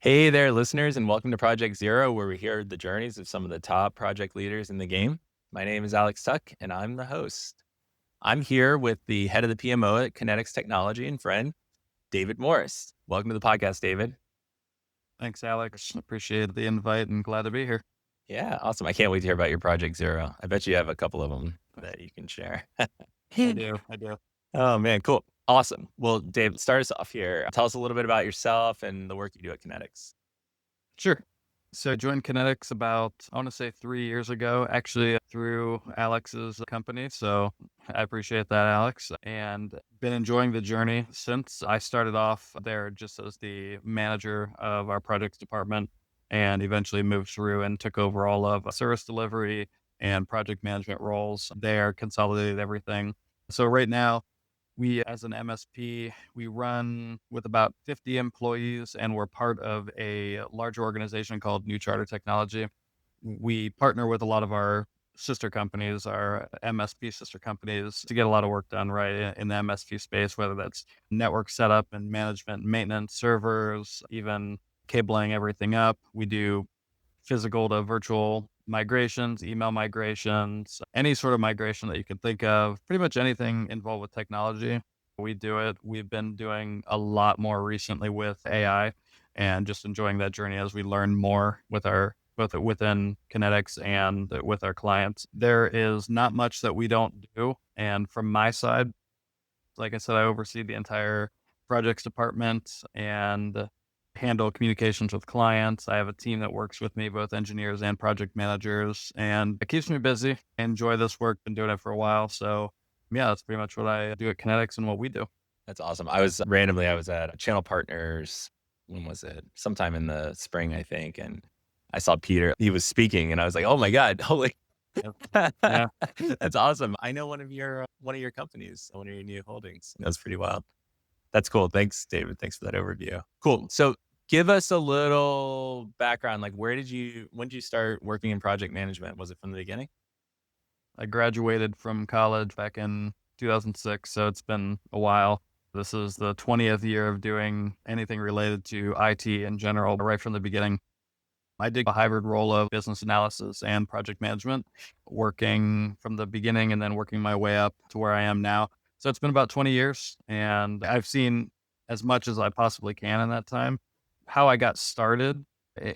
Hey there, listeners, and welcome to Project Zero, where we hear the journeys of some of the top project leaders in the game. My name is Alex Tuck, and I'm the host. I'm here with the head of the PMO at Kinetix Technology and friend, David Morris. Welcome to the podcast, David. Thanks, Alex. Appreciate the invite and glad to be here. Yeah, awesome. I can't wait to hear about your Project Zero. I bet you have a couple of them that you can share. I do. I do. Oh, man, cool. Awesome. Well, Dave, start us off here. Tell us a little bit about yourself and the work you do at Kinetix. Sure. So I joined Kinetix about, I want to say 3 years ago, actually through Alex's company. So I appreciate that, Alex, and been enjoying the journey since. I started off there just as the manager of our projects department and eventually moved through and took over all of service delivery and project management roles there, consolidated everything. So right now, we, as an MSP, we run with about 50 employees, and we're part of a larger organization called New Charter Technology. We partner with a lot of our sister companies, our MSP sister companies, to get a lot of work done, right, in the MSP space, whether that's network setup and management, maintenance, servers, even cabling everything up. We do physical to virtual migrations, email migrations, any sort of migration that you can think of, pretty much anything involved with technology. We do it. We've been doing a lot more recently with AI and just enjoying that journey as we learn more with our both within Kinetics and with our clients. There is not much that we don't do. And from my side, like I said, I oversee the entire projects department and handle communications with clients. I have a team that works with me, both engineers and project managers, and it keeps me busy. I enjoy this work, been doing it for a while. So, yeah, that's pretty much what I do at Kinetics and what we do. That's awesome. I was at Channel Partners. When was it? Sometime in the spring, I think. And I saw Peter. He was speaking, and I was like, "Oh my god, holy!" Yep. Yeah. That's awesome. I know one of your companies, one of your new holdings. That's pretty wild. That's cool. Thanks, David. Thanks for that overview. Cool. So, give us a little background. Like, when did you start working in project management? Was it from the beginning? I graduated from college back in 2006, so it's been a while. This is the 20th year of doing anything related to IT in general, right from the beginning. I did a hybrid role of business analysis and project management, working from the beginning and then working my way up to where I am now. So it's been about 20 years, and I've seen as much as I possibly can in that time. How I got started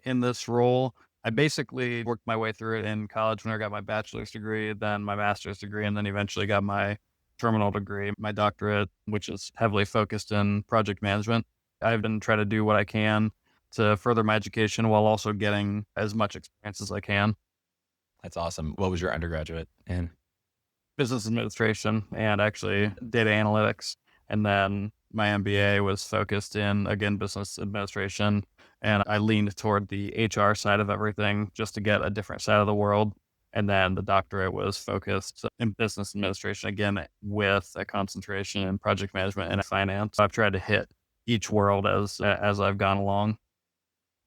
in this role, I basically worked my way through it in college when I got my bachelor's degree, then my master's degree, and then eventually got my terminal degree, my doctorate, which is heavily focused in project management. I've been trying to do what I can to further my education while also getting as much experience as I can. That's awesome. What was your undergraduate in? Business administration and actually data analytics. And then my MBA was focused in, again, business administration. And I leaned toward the HR side of everything just to get a different side of the world. And then the doctorate was focused in business administration, again, with a concentration in project management and finance. I've tried to hit each world as I've gone along.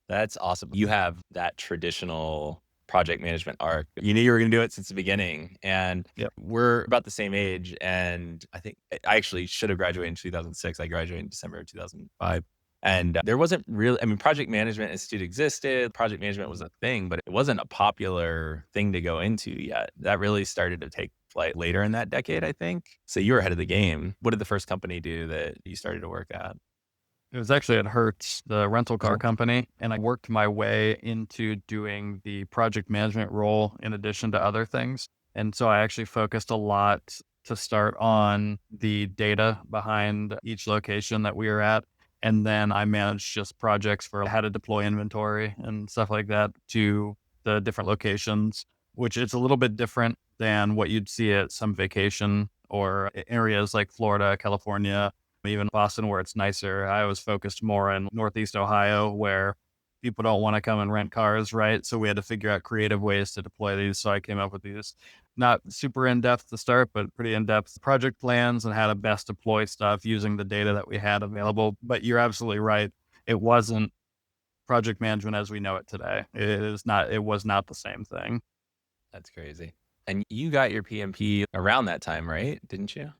That's awesome. You have that traditional project management arc. You knew you were gonna do it since the beginning, and Yep. we're about the same age, and I think I actually should have graduated in 2006. I graduated in December of 2005, and there wasn't really Project Management Institute existed, project management was a thing, but it wasn't a popular thing to go into yet. That really started to take flight later in that decade, I think. So you were ahead of the game. What did the first company do that you started to work at? It was actually at Hertz, the rental car Cool. company, and I worked my way into doing the project management role in addition to other things. And so I actually focused a lot to start on the data behind each location that we were at. And then I managed just projects for how to deploy inventory and stuff like that to the different locations, which is a little bit different than what you'd see at some vacation or areas like Florida, California, even Boston, where it's nicer. I was focused more in Northeast Ohio, where people don't want to come and rent cars, right? So we had to figure out creative ways to deploy these. So I came up with these not super in depth to start, but pretty in depth project plans and how to best deploy stuff using the data that we had available. But you're absolutely right. It wasn't project management as we know it today. It was not the same thing. That's crazy. And you got your PMP around that time, right? Didn't you?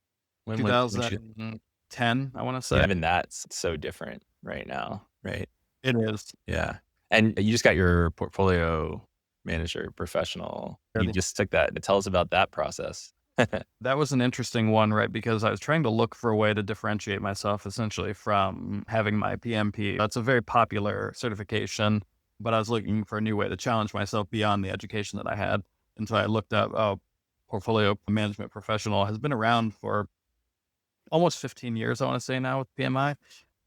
When you 2010, I want to yeah, say. even that's so different right now, right? It is. Yeah. And you just got your portfolio manager professional. You just took that. Tell us about that process. That was an interesting one, right? Because I was trying to look for a way to differentiate myself essentially from having my PMP. That's a very popular certification, but I was looking for a new way to challenge myself beyond the education that I had. And so I looked up, portfolio management professional has been around for almost 15 years, I want to say now with PMI,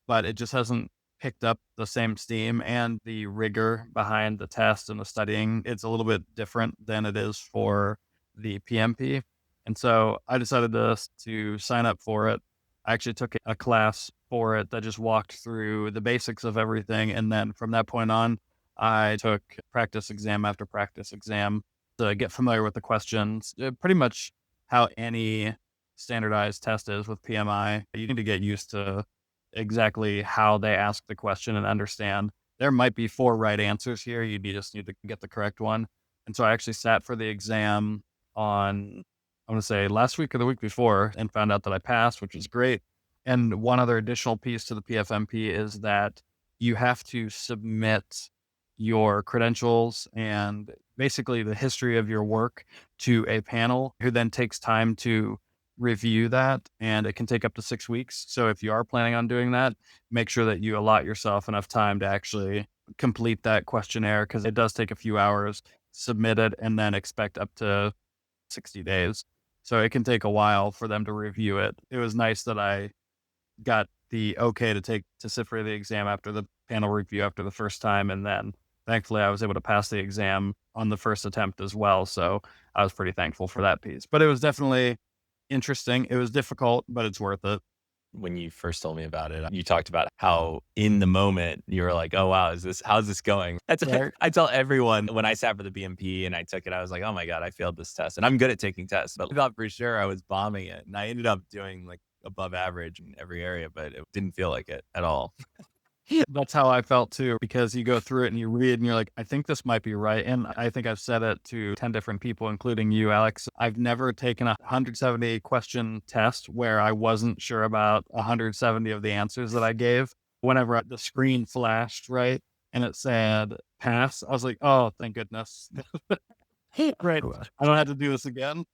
but it just hasn't picked up the same steam and the rigor behind the test and the studying. It's a little bit different than it is for the PMP. And so I decided to sign up for it. I actually took a class for it that just walked through the basics of everything. And then from that point on, I took practice exam after practice exam to get familiar with the questions. Pretty much how any standardized test is with PMI. You need to get used to exactly how they ask the question and understand there might be 4 right answers here. Just need to get the correct one. And so I actually sat for the exam on, I want to say last week or the week before and found out that I passed, which was great. And one other additional piece to the PFMP is that you have to submit your credentials and basically the history of your work to a panel who then takes time to review that, and it can take up to 6 weeks. So if you are planning on doing that, make sure that you allot yourself enough time to actually complete that questionnaire because it does take a few hours, submit it, and then expect up to 60 days. So it can take a while for them to review it. It was nice that I got the okay to sit for the exam after the panel review after the first time, and then thankfully I was able to pass the exam on the first attempt as well. So I was pretty thankful for that piece. But it was definitely interesting. It was difficult, but it's worth it. When you first told me about it, you talked about how in the moment you were like, "Oh wow, how's this going?" That's Right. I tell everyone when I sat for the BMP and I took it, I was like, "Oh my god, I failed this test." And I'm good at taking tests, but I thought for sure I was bombing it, and I ended up doing like above average in every area, but it didn't feel like it at all. That's how I felt too, because you go through it and you read and you're like, I think this might be right. And I think I've said it to 10 different people, including you, Alex. I've never taken a 170 question test where I wasn't sure about 170 of the answers that I gave. Whenever the screen flashed, right, and it said pass, I was like, oh, thank goodness. Great. I don't have to do this again.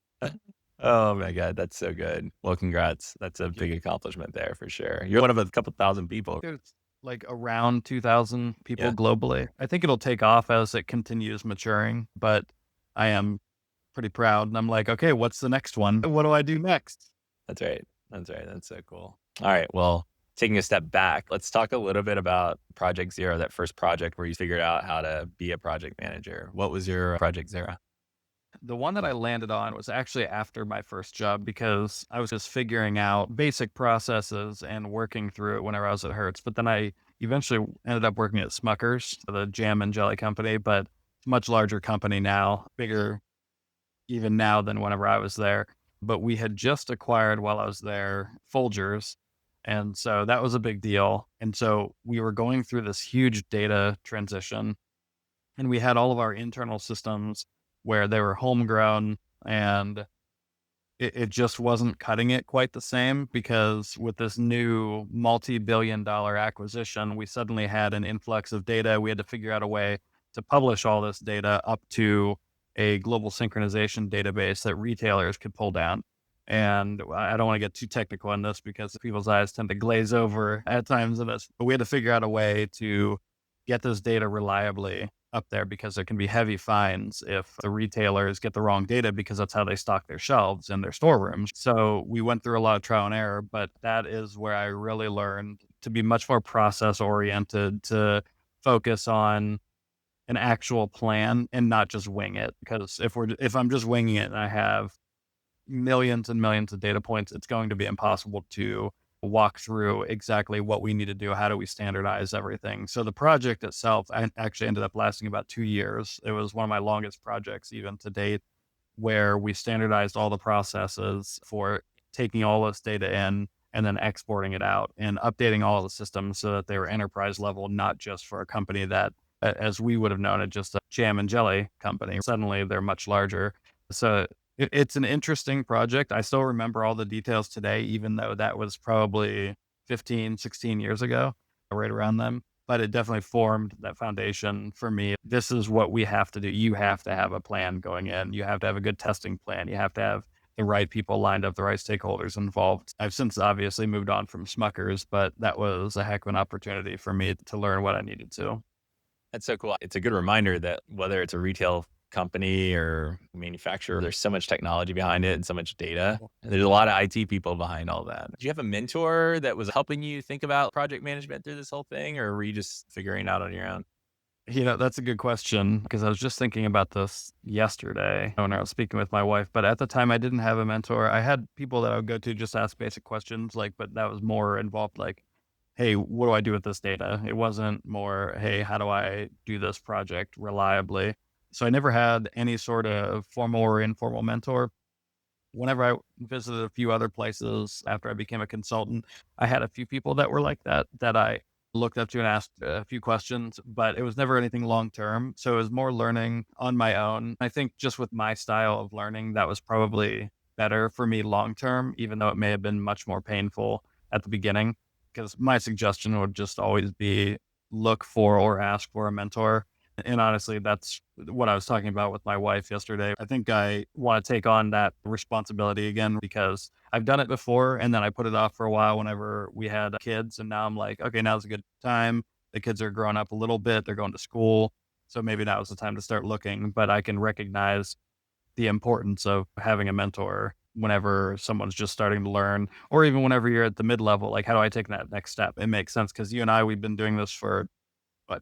Oh my god, that's so good. Well, congrats. That's a Thank you. big accomplishment there for sure. You're one of a couple thousand people. There's like around 2,000 people Yeah, globally. I think it'll take off as it continues maturing, but I am pretty proud. And I'm like, okay, what's the next one? What do I do next? that's right. That's right. That's so cool. All right. Well, taking a step back, let's talk a little bit about Project Zero, that first project where you figured out how to be a project manager. What was your Project Zero? The one that I landed on was actually after my first job because I was just figuring out basic processes and working through it whenever I was at Hertz. But then I eventually ended up working at Smucker's, the jam and jelly company, but much larger company now, bigger even now than whenever I was there. But we had just acquired while I was there Folgers. And so that was a big deal. And so we were going through this huge data transition and we had all of our internal systems where they were homegrown and it just wasn't cutting it quite the same because with this new multi-billion-dollar acquisition, we suddenly had an influx of data. We had to figure out a way to publish all this data up to a global synchronization database that retailers could pull down. And I don't want to get too technical on this because people's eyes tend to glaze over at times in this, but we had to figure out a way to get this data reliably up there because there can be heavy fines if the retailers get the wrong data because that's how they stock their shelves in their storerooms. So we went through a lot of trial and error, but that is where I really learned to be much more process oriented, to focus on an actual plan and not just wing it. Because if I'm just winging it and I have millions and millions of data points, it's going to be impossible to walk through exactly what we need to do. How do we standardize everything? So the project itself actually ended up lasting about 2 years. It was one of my longest projects even to date, where we standardized all the processes for taking all this data in and then exporting it out and updating all the systems so that they were enterprise level, not just for a company that, as we would have known it, just a jam and jelly company. Suddenly they're much larger. So it's an interesting project. I still remember all the details today, even though that was probably 15, 16 years ago, right around then. but it definitely formed that foundation for me. This is what we have to do. You have to have a plan going in. You have to have a good testing plan. You have to have the right people lined up, the right stakeholders involved. I've since obviously moved on from Smuckers, but that was a heck of an opportunity for me to learn what I needed to. That's so cool. It's a good reminder that whether it's a retail company or manufacturer, there's so much technology behind it and so much data. And there's a lot of IT people behind all that. Do you have a mentor that was helping you think about project management through this whole thing, or were you just figuring it out on your own? That's a good question because I was just thinking about this yesterday when I was speaking with my wife. But at the time, I didn't have a mentor. I had people that I would go to just ask basic questions, but that was more involved, like, hey, what do I do with this data? It wasn't more, hey, how do I do this project reliably? So I never had any sort of formal or informal mentor. Whenever I visited a few other places after I became a consultant, I had a few people that were like that I looked up to and asked a few questions, but it was never anything long term. So it was more learning on my own. I think just with my style of learning, that was probably better for me long term, even though it may have been much more painful at the beginning. Because my suggestion would just always be look for or ask for a mentor. And honestly, that's what I was talking about with my wife yesterday. I think I want to take on that responsibility again because I've done it before and then I put it off for a while whenever we had kids. And now I'm like, okay, now's a good time. The kids are growing up a little bit, they're going to school. So maybe now is the time to start looking. But I can recognize the importance of having a mentor whenever someone's just starting to learn, or even whenever you're at the mid level. Like, how do I take that next step? It makes sense because you and I, we've been doing this for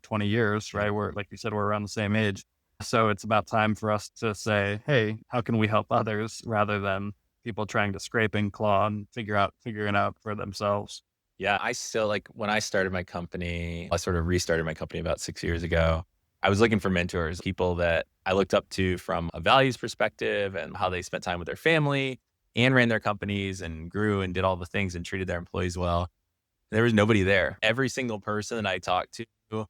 20 years, Yeah. right? We're like you said, we're around the same age. So it's about time for us to say, hey, how can we help others rather than people trying to scrape and claw and figuring out for themselves. Yeah, I still like when I started my company, I sort of restarted my company about 6 years ago. I was looking for mentors, people that I looked up to from a values perspective and how they spent time with their family and ran their companies and grew and did all the things and treated their employees well. There was nobody there. Every single person that I talked to,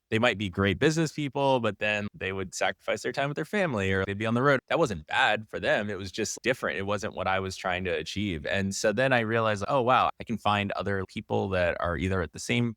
they might be great business people, but then they would sacrifice their time with their family or they'd be on the road. That wasn't bad for them. It was just different. It wasn't what I was trying to achieve. And so then I realized, oh, wow, I can find other people that are either at the same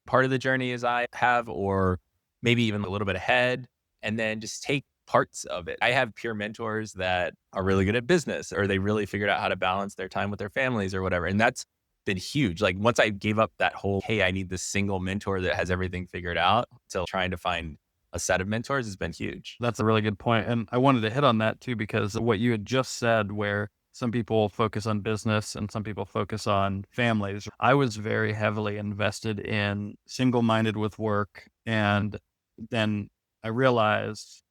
part of the journey as I have, or maybe even a little bit ahead, and then just take parts of it. I have peer mentors that are really good at business, or they really figured out how to balance their time with their families or whatever. And that's been huge. Like once I gave up that whole, hey, I need this single mentor that has everything figured out, to trying to find a set of mentors has been huge. That's a really good point. And I wanted to hit on that too, because what you had just said, where some people focus on business and some people focus on families, I was very heavily invested in single minded with work. And then I realized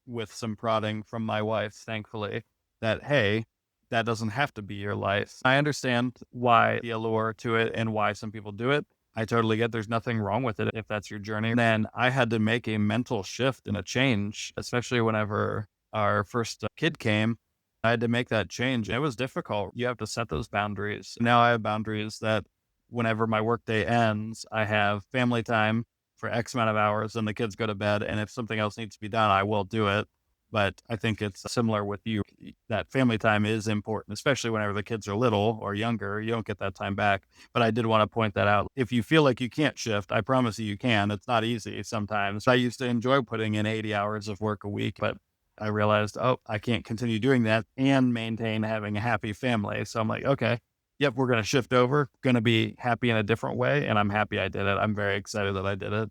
with some prodding from my wife, thankfully, that, hey, that doesn't have to be your life. I understand why the allure to it and why some people do it. I totally get there's nothing wrong with it if that's your journey. And then I had to make a mental shift and a change, especially whenever our first kid came. I had to make that change. It was difficult. You have to set those boundaries. Now I have boundaries that whenever my workday ends, I have family time for X amount of hours and the kids go to bed. And if something else needs to be done, I will do it. But I think it's similar with you that family time is important, especially whenever the kids are little or younger. You don't get that time back. But I did want to point that out. If you feel like you can't shift, I promise you can. It's not easy sometimes. I used to enjoy putting in 80 hours of work a week, but I realized, oh, I can't continue doing that and maintain having a happy family. So I'm like, okay, yep, we're going to shift over, going to be happy in a different way. And I'm happy I did it. I'm very excited that I did it.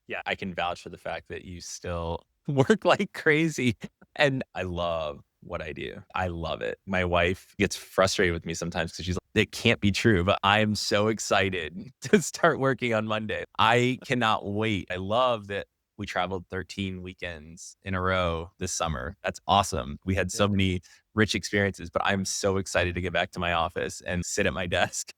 Yeah, I can vouch for the fact that you still work like crazy. And I love what I do. I love it. My wife gets frustrated with me sometimes because she's like, it can't be true, but I am so excited to start working on Monday. I cannot wait. I love that we traveled 13 weekends in a row this summer. That's awesome. We had so many rich experiences, but I'm so excited to get back to my office and sit at my desk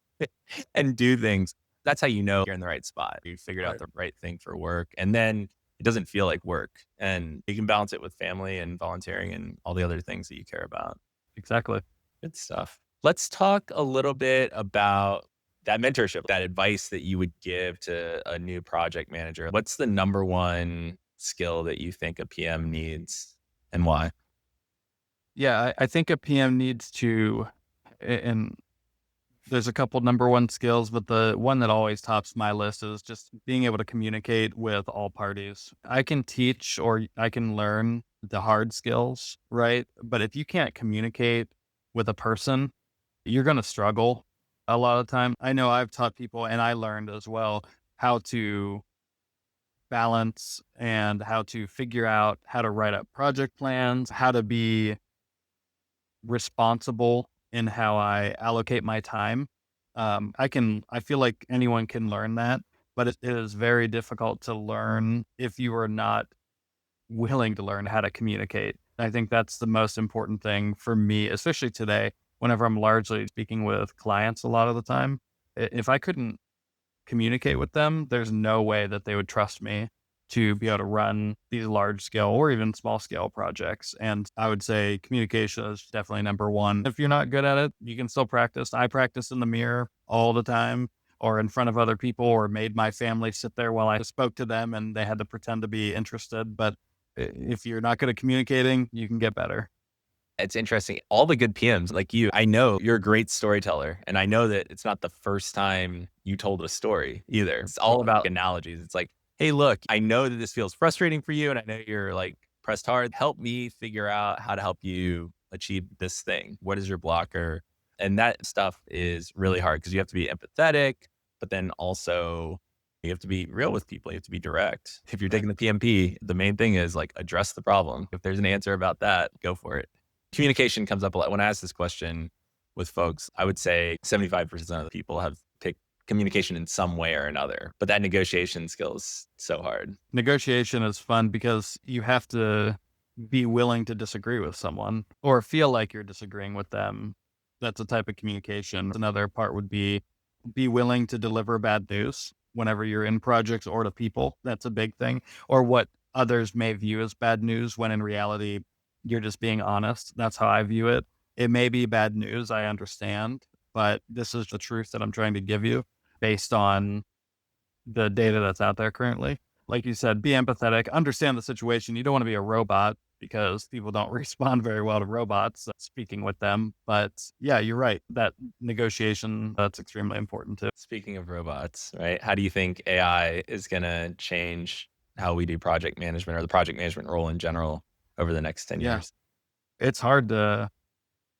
and do things. That's how you know you're in the right spot. You figured out Right. the right thing for work. And then it doesn't feel like work. And you can balance it with family and volunteering and all the other things that you care about. Exactly. Good stuff. Let's talk a little bit about that mentorship, that advice that you would give to a new project manager. What's the number one skill that you think a PM needs and why? Yeah, I think a PM needs to, and There's a couple number one skills, but the one that always tops my list is just being able to communicate with all parties. I can teach or I can learn the hard skills, right? But if you can't communicate with a person, you're going to struggle a lot of time. I know I've taught people and I learned as well how to balance and how to figure out how to write up project plans, how to be responsible in how I allocate my time. I feel like anyone can learn that, but it is very difficult to learn if you are not willing to learn how to communicate. I think that's the most important thing for me, especially today, whenever I'm largely speaking with clients a lot of the time. If I couldn't communicate with them, there's no way that they would trust me to be able to run these large scale or even small scale projects. And I would say communication is definitely number one. If you're not good at it, you can still practice. I practice in the mirror all the time or in front of other people or made my family sit there while I spoke to them and they had to pretend to be interested. But if you're not good at communicating, you can get better. It's interesting. All the good PMs like you, I know you're a great storyteller, and I know that it's not the first time you told a story either. It's all about analogies. It's like, "Hey, look, I know that this feels frustrating for you, and I know you're, like, pressed hard. Help me figure out how to help you achieve this thing. What is your blocker?" And that stuff is really hard because you have to be empathetic, but then also you have to be real with people. You have to be direct. If you're taking the PMP, the main thing is, like, address the problem. If there's an answer about that, go for it. Communication comes up a lot. When I ask this question with folks, I would say 75% of the people have picked communication in some way or another, but that negotiation skill is so hard. Negotiation is fun because you have to be willing to disagree with someone or feel like you're disagreeing with them. That's a type of communication. Another part would be willing to deliver bad news whenever you're in projects or to people. That's a big thing. Or what others may view as bad news when in reality you're just being honest. That's how I view it. It may be bad news, I understand, but this is the truth that I'm trying to give you based on the data that's out there currently. Like you said, be empathetic, understand the situation. You don't want to be a robot because people don't respond very well to robots speaking with them. But yeah, you're right. That negotiation, that's extremely important too. Speaking of robots, right? How do you think AI is going to change how we do project management or the project management role in general over the next 10 Yeah. years? It's hard to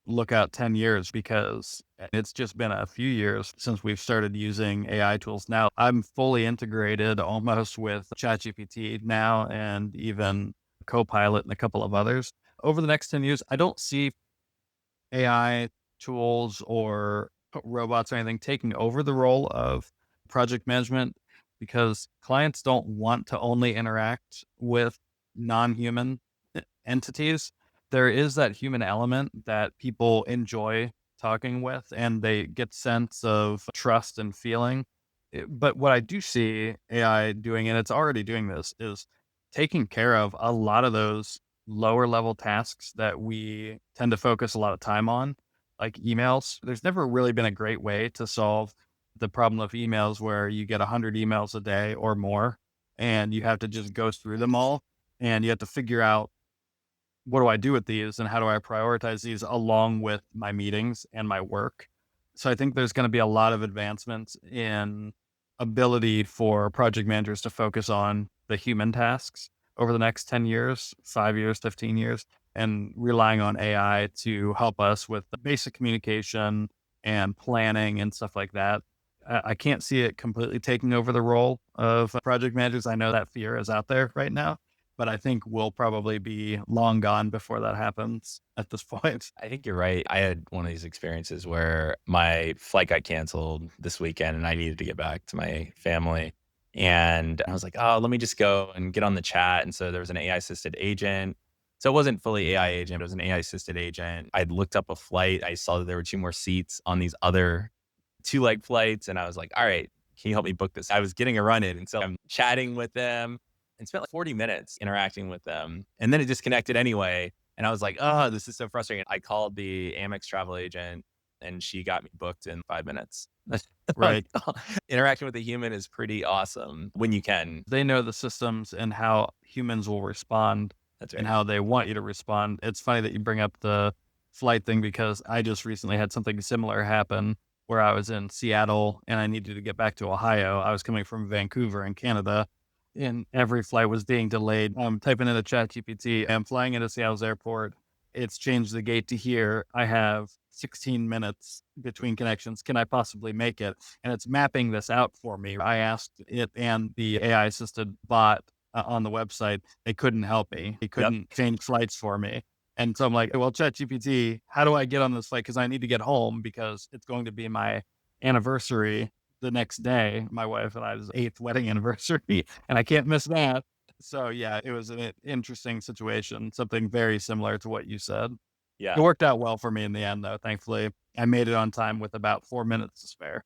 look out 10 years because it's just been a few years since we've started using AI tools. Now I'm fully integrated almost with ChatGPT now and even Copilot and a couple of others. Over the next 10 years, I don't see AI tools or robots or anything taking over the role of project management because clients don't want to only interact with non-human entities. There is that human element that people enjoy talking with and they get sense of trust and feeling. But what I do see AI doing, and it's already doing this, is taking care of a lot of those lower level tasks that we tend to focus a lot of time on, like emails. There's never really been a great way to solve the problem of emails where you get 100 emails a day or more, and you have to just go through them all, and you have to figure out what do I do with these and how do I prioritize these along with my meetings and my work. So I think there's going to be a lot of advancements in ability for project managers to focus on the human tasks over the next 10 years, 5 years, 15 years, and relying on AI to help us with the basic communication and planning and stuff like that. I can't see it completely taking over the role of project managers. I know that fear is out there right now, but I think we'll probably be long gone before that happens at this point. I think you're right. I had one of these experiences where my flight got canceled this weekend and I needed to get back to my family. And I was like, oh, let me just go and get on the chat. And so there was an AI assisted agent. So it wasn't fully AI agent, it was an AI assisted agent. I'd looked up a flight. I saw that there were two more seats on these other two-leg flights. And I was like, all right, can you help me book this? I was getting a run in. And so I'm chatting with them and spent like 40 minutes interacting with them. And then it disconnected anyway. And I was like, oh, this is so frustrating. I called the Amex travel agent and she got me booked in 5 minutes. Like, Right. interacting with a human is pretty awesome when you can. They know the systems and how humans will respond That's and right. how they want you to respond. It's funny that you bring up the flight thing because I just recently had something similar happen. where I was in Seattle and I needed to get back to Ohio. I was coming from Vancouver in Canada, and every flight was being delayed. I'm typing in a chat GPT. I'm flying into Seattle's airport. It's changed the gate to here. I have 16 minutes between connections. Can I possibly make it? And it's mapping this out for me. I asked it and the AI assisted bot on the website. They couldn't help me. They Yep. couldn't change flights for me. And so I'm like, well, ChatGPT, how do I get on this flight? Because I need to get home because it's going to be my anniversary the next day. My wife and I's eighth wedding anniversary, and I can't miss that. So yeah, it was an interesting situation, something very similar to what you said. It Yeah. worked out well for me in the end, though. Thankfully, I made it on time with about 4 minutes to spare.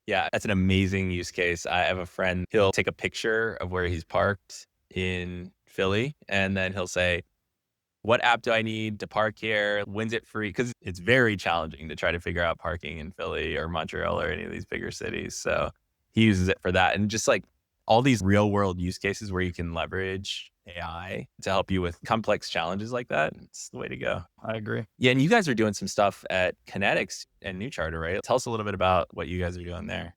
Yeah, that's an amazing use case. I have a friend, he'll take a picture of where he's parked in Philly, and then he'll say, "What app do I need to park here? When's it free?" Because it's very challenging to try to figure out parking in Philly or Montreal or any of these bigger cities. So he uses it for that. And just like all these real world use cases where you can leverage AI to help you with complex challenges like that, it's the way to go. I agree. Yeah, and you guys are doing some stuff at Kinetix and New Charter, right? Tell us a little bit about what you guys are doing there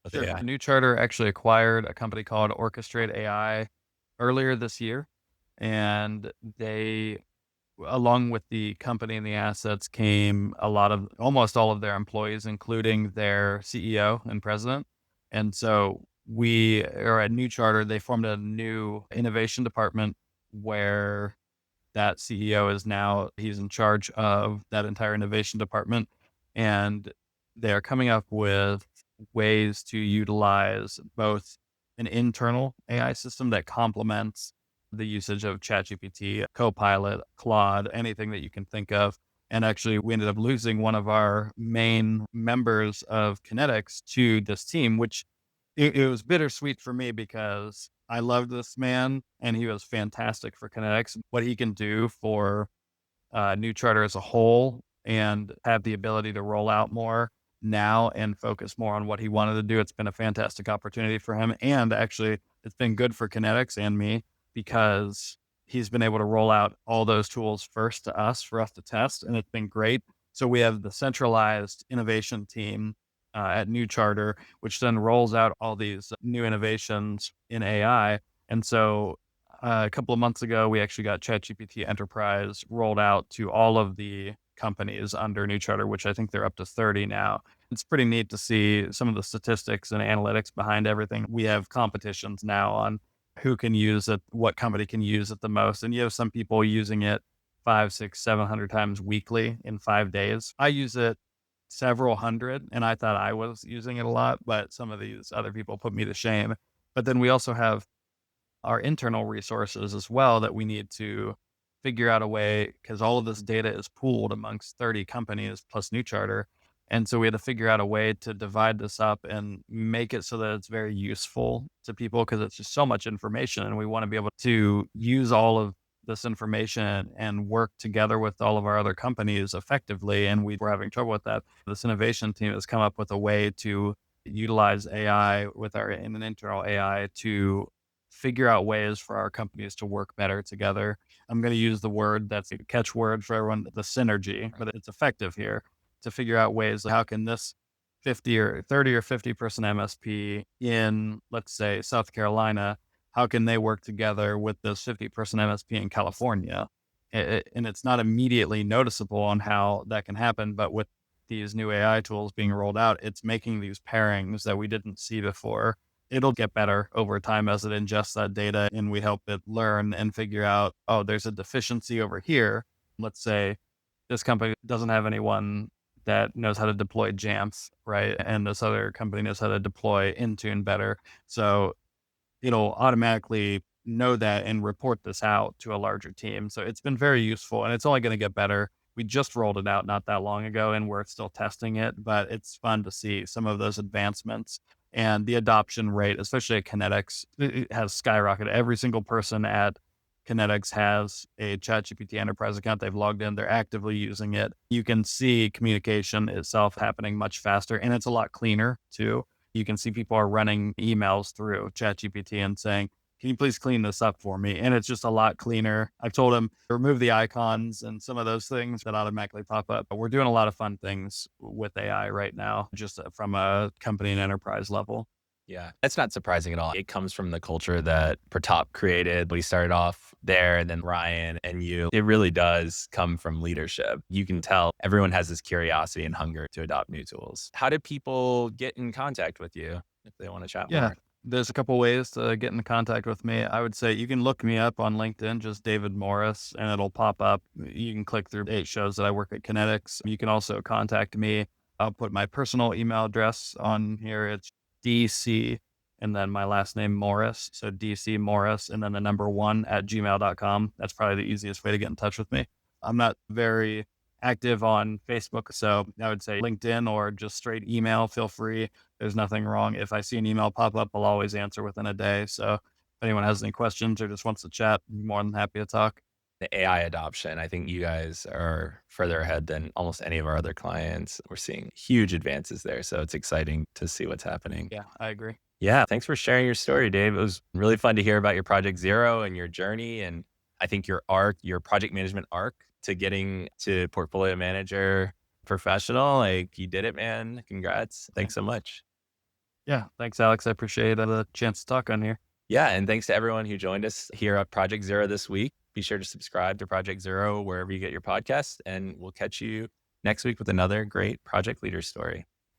with Sure. AI. New Charter actually acquired a company called Orchestrate AI earlier this year, and they, along with the company and the assets, came a lot of almost all of their employees, including their CEO and president. And so we are at New Charter. They formed a new innovation department where that CEO is now he's in charge of that entire innovation department, and they're coming up with ways to utilize both an internal AI system that complements the usage of ChatGPT, Copilot, Claude, anything that you can think of. And actually, we ended up losing one of our main members of Kinetix to this team, which it was bittersweet for me because I loved this man and he was fantastic for Kinetics. What he can do for New Charter as a whole and have the ability to roll out more now and focus more on what he wanted to do. It's been a fantastic opportunity for him. And actually, it's been good for Kinetics and me because he's been able to roll out all those tools first to us for us to test. And it's been great. So we have the centralized innovation team at New Charter, which then rolls out all these new innovations in AI. And so a couple of months ago, we actually got ChatGPT Enterprise rolled out to all of the companies under New Charter, which I think they're up to 30 now. It's pretty neat to see some of the statistics and analytics behind everything. We have competitions now on who can use it, what company can use it the most. And you have some people using it 5, 6, 700 times weekly in 5 days. I use it several hundred, and I thought I was using it a lot, but some of these other people put me to shame. But then we also have our internal resources as well that we need to figure out a way because all of this data is pooled amongst 30 companies plus New Charter. And so we had to figure out a way to divide this up and make it so that it's very useful to people because it's just so much information. And we want to be able to use all of this information and work together with all of our other companies effectively. And we were having trouble with that. This innovation team has come up with a way to utilize AI with our in an internal AI to figure out ways for our companies to work better together. I'm going to use the word that's a catchword for everyone, the synergy, but it's effective here to figure out ways like how can this 50 or 30 or 50 person MSP in, let's say, South Carolina, how can they work together with this 50-person MSP in California? And it's not immediately noticeable on how that can happen, but with these new AI tools being rolled out, it's making these pairings that we didn't see before. It'll get better over time as it ingests that data and we help it learn and figure out, oh, there's a deficiency over here. Let's say this company doesn't have anyone that knows how to deploy Jamf, right? And this other company knows how to deploy Intune better. So it'll automatically know that and report this out to a larger team. So it's been very useful and it's only going to get better. We just rolled it out not that long ago and we're still testing it, but it's fun to see some of those advancements and the adoption rate, especially at Kinetics, it has skyrocketed. Every single person at Kinetics has a ChatGPT Enterprise account. They've logged in, they're actively using it. You can see communication itself happening much faster and it's a lot cleaner too. You can see people are running emails through ChatGPT and saying, can you please clean this up for me? And it's just a lot cleaner. I've told him remove the icons and some of those things that automatically pop up. But we're doing a lot of fun things with AI right now, just from a company and enterprise level. Yeah, that's not surprising at all. It comes from the culture that Pratap created. We started off there, and then Ryan and you. It really does come from leadership. You can tell everyone has this curiosity and hunger to adopt new tools. How do people get in contact with you if they want to chat Yeah. more? There's a couple ways to get in contact with me. I would say you can look me up on LinkedIn, just David Morris, and it'll pop up. You can click through 8 shows that I work at Kinetix. You can also contact me. I'll put my personal email address on here. It's DC and then my last name Morris. So DC Morris and then the number one at gmail.com. That's probably the easiest way to get in touch with me. I'm not very active on Facebook. So I would say LinkedIn or just straight email. Feel free. There's nothing wrong. If I see an email pop up, I'll always answer within a day. So if anyone has any questions or just wants to chat, I'm more than happy to talk. The AI adoption, I think you guys are further ahead than almost any of our other clients. We're seeing huge advances there. So it's exciting to see what's happening. Yeah, I agree. Yeah, thanks for sharing your story, Dave. It was really fun to hear about your Project Zero and your journey. And I think your arc, your project management arc to getting to portfolio manager professional, like you did it, man. Congrats. Yeah. Thanks so much. Yeah. Thanks, Alex. I appreciate the chance to talk on here. Yeah, and thanks to everyone who joined us here at Project Zero this week. Be sure to subscribe to Project Zero wherever you get your podcasts, and we'll catch you next week with another great project leader story.